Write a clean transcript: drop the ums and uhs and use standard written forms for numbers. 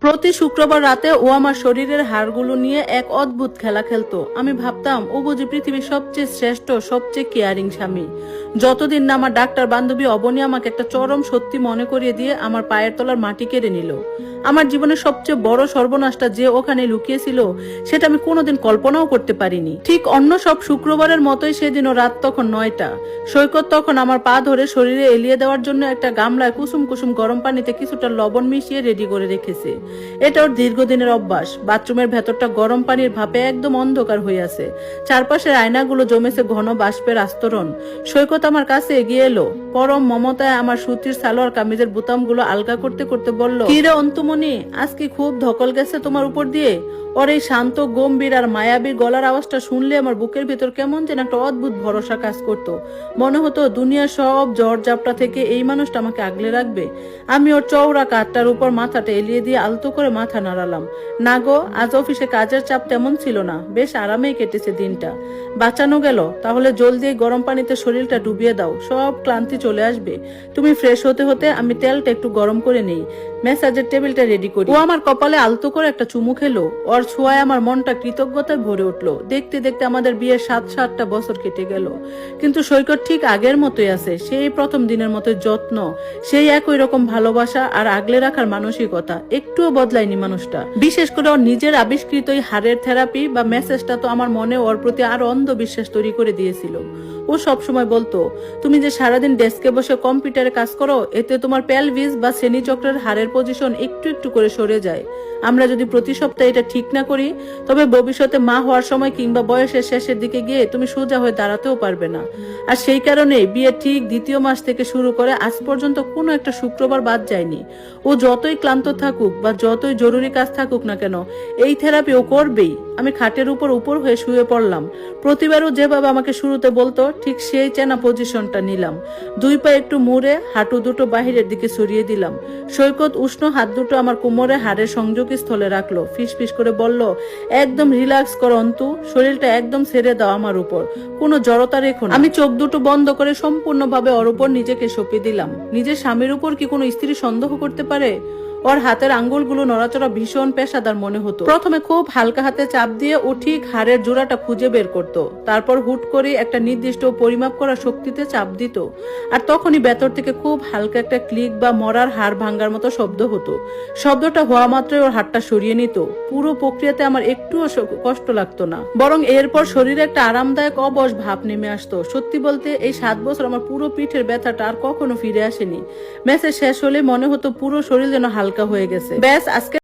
প্রতি শুক্রবার রাতে ও আমার শরীরের হাড়গুলো নিয়ে এক অদ্ভুত খেলা খেলতো। আমি ভাবতাম ও বুঝি পৃথিবীর সবচেয়ে শ্রেষ্ঠ, সবচেয়ে কেয়ারিং স্বামী। যতদিন না আমার ডাক্তার বান্ধবী অবনী আমাকে একটা চরম সত্যি মনে করিয়ে দিয়ে আমার পায়ের তলার মাটি কেড়ে নিল। আমার জীবনের সবচেয়ে বড় সর্বনাশটা যে ওখানে লুকিয়েছিল সেটা আমি কোনোদিন কল্পনাও করতে পারিনি। ঠিক অন্য সব শুক্রবারের মতোই সেদিনও রাত তখন 9টা। সৈকত তখন আমার পা ধরে শরীরে এলিয়ে দেওয়ার জন্য একটা গামলায় কুসুম কুসুম গরম পানিতে কিছুটা লবণ মিশিয়ে রেডি করে রেখেছে। এটা ওর দীর্ঘদিনের অভ্যাস। বাথরুমের ভেতরটা গরম পানির ভাপে একদম অন্ধকার হয়ে আছে। চারপাশের আয়নাগুলো জমেছে ঘন বাষ্পের আস্তরণ। সৈকত আমার কাছে এগিয়ে এলো। পরম মমতায় আমার সুতির সালোয়ার কামিজের বোতামগুলো আলগা করতে করতে বলল, কি রে অন্তুমণি, আজকে খুব ধকল গেছে তোমার উপর দিয়ে? ওর এই শান্ত, গম্ভীর আর মায়াবী গলার আওয়াজটা শুনলে আমার বুকের ভেতর কেমন যেন একটা অদ্ভুত ভরসা কাজ করতো। মনে হতো দুনিয়ার সব ঝড় ঝাপটা থেকে এই মানুষটা আমাকে আগলে রাখবে। আমি ওর চওড়া কাঠটার উপর মাথাটা এলিয়ে দিয়ে আলতো করে মাথা নাড়ালাম। না গো, আজ অফিসে কাজের চাপ তেমন ছিল না, বেশ আরামেই কেটেছে দিনটা। বাঁচানো গেল? তাহলে জলদি গরম পানিতে শরীরটা ডুবিয়ে দাও, সব ক্লান্তি চলে আসবে। তুমি ফ্রেশ হতে হতে আমি তেলটা একটু গরম করে নেই, ম্যাসাজের টেবিলটা রেডি করি। ও আমার কপালে আলতো করে একটা চুমু খেলো। ওর ছোঁয়ায় আমার মনটা কৃতজ্ঞতায় ভরে উঠলো। দেখতে দেখতে আমাদের বিয়ের 7-8টা বছর কেটে গেল, কিন্তু সৈকত ঠিক আগের মতোই আছে। সেই প্রথম দিনের মতো যত্ন, সেই একই রকম ভালোবাসা আর আগলে রাখার মানসিকতা, একটুও বদলায়নি মানুষটা। বিশেষ করে ওর নিজের আবিষ্কৃত হাড়ের থেরাপি বা মেসেজটা তো আমার মনে ওর প্রতি আরো অন্ধবিশ্বাস তৈরি করে দিয়েছিল। ও সবসময় বলতো, তুমি যে সারাদিন ডেস্কে বসে কম্পিউটারে কাজ করো, এতে তোমার পেলভিস বা শ্রেণীচক্রের হাড়ের পজিশন একটু একটু করে সরে যায়। আমরা যদি প্রতি সপ্তাহে এটা ঠিক না করি, তবে ভবিষ্যতে মা হওয়ার সময় কিংবা বয়সের শেষের দিকে গিয়ে তুমি সোজা হয়ে দাঁড়াতেও পারবে না। আর সেই কারণে বিয়ের ঠিক দ্বিতীয় মাস থেকে শুরু করে আজ পর্যন্ত কোনো একটা শুক্রবার বাদ যায়নি। ও যতই ক্লান্ত থাকুক বা যতই জরুরি কাজ থাকুক না কেন, এই থেরাপি ও করবেই। আমি খাটের উপর হয়ে শুয়ে পড়লাম। প্রতিবারও যেভাবে আমাকে শুরুতে বলতো, ঠিক সেই চেনা পজিশনটা নিলাম। দুই পা একটু মুড়ে হাঁটু দুটো বাহিরের দিকে সরিয়ে দিলাম। সৈকত উষ্ণ হাত দুটো আমার কোমরে হাড়ের সংযোগ স্থলে রাখলো। ফিস ফিস করে বলল, একদম রিল্যাক্স করো অন্তু, শরীরটা একদম ছেড়ে দাও আমার উপর, কোনো জড়তা রেখো না। আমি চোখ দুটো বন্ধ করে সম্পূর্ণভাবে ওর উপর নিজেকে সঁপে দিলাম। নিজের স্বামীর উপর কি কোনো স্ত্রী সন্দেহ করতে পারে? ওর হাতের আঙ্গুলগুলো নড়াচড়া ভীষণ পেশাদার মনে হতো। প্রথমে খুব হালকা হাতে চাপ দিয়ে ও ঠিক হাড়ের জোড়াটা খুঁজে বের করতো। তারপর হুট করে একটা নির্দিষ্ট পরিমাপ করা শক্তিতে চাপ দিত, আর তখনই ভেতর থেকে খুব হালকা একটা ক্লিক বা মরার হাড় ভাঙ্গার মতো শব্দ হতো। শব্দটা হওয়া মাত্রই ওর হাতটা সরিয়ে নিত। পুরো প্রক্রিয়াতে আমার একটুও কষ্ট লাগতো না, বরং এরপর শরীরে একটা আরামদায়ক অবশ ভাব নেমে আসতো। সত্যি বলতে এই 7 বছর আমার পুরো পিঠের ব্যথাটা আর কখনো ফিরে আসেনি। ম্যাচের শেষ হলে মনে হতো পুরো শরীর যেন হালকা হয়ে গেছে। ব্যাস, আজকে